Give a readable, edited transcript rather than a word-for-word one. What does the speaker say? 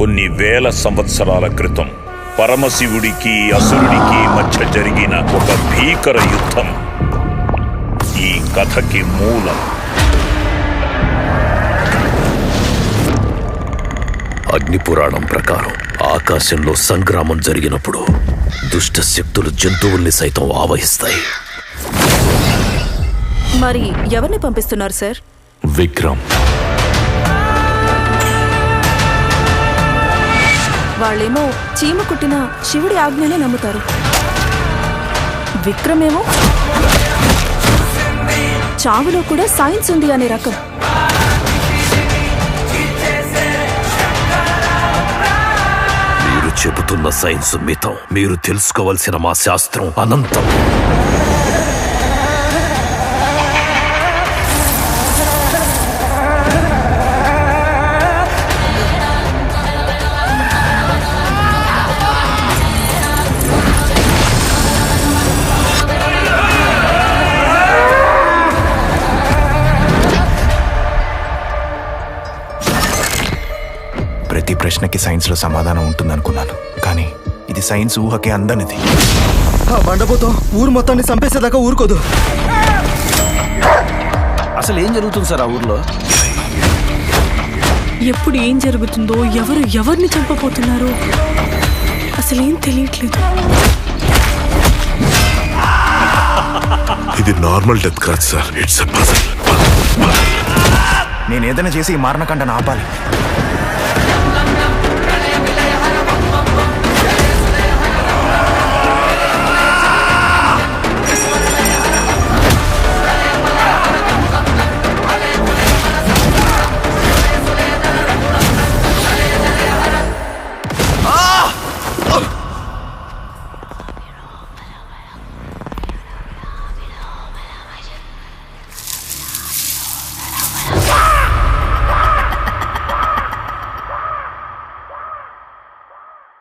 కొన్ని వేల సంవత్సరాల క్రితం పరమశివుడికి అసురుడికి మధ్య జరిగిన ఒక భీకర యుద్ధం ఈ కథకి మూలం. అగ్నిపురాణం ప్రకారం ఆకాశంలో సంగ్రామం జరిగినప్పుడు దుష్ట శక్తులు జంతువుల్ని సైతం ఆవహిస్తాయి. మరి ఎవరిని పంపిస్తున్నారు సార్? విక్రమ్. వాళ్ళేమో చీమ కుట్టిన శివుడి ఆజ్ఞనే నమ్ముతారు. విక్రమేమో చావులో కూడా సైన్స్ ఉంది అనే రకం. మీరు చెబుతున్న సైన్స్ మితం, మీరు తెలుసుకోవలసిన మా శాస్త్రం అనంతం. ప్రతి ప్రశ్నకి సైన్స్లో సమాధానం ఉంటుందనుకున్నాను, కానీ ఇది సైన్స్ ఊహకే అందనిది. బండపోతాం ఊరు మొత్తాన్ని చంపేసేదాకా ఊరుకోదు. అసలు ఏం జరుగుతుంది సార్ ఆ ఊర్లో? ఎప్పుడు ఏం జరుగుతుందో, ఎవరు ఎవరిని చంపబోతున్నారో అసలేం తెలియట్లేదు. ఇది నార్మల్ డెత్ కాదు సార్, ఇట్స్ ఎ పజల్. నేను ఏదైనా చేసి ఈ మారణకాండను ఆపాలి.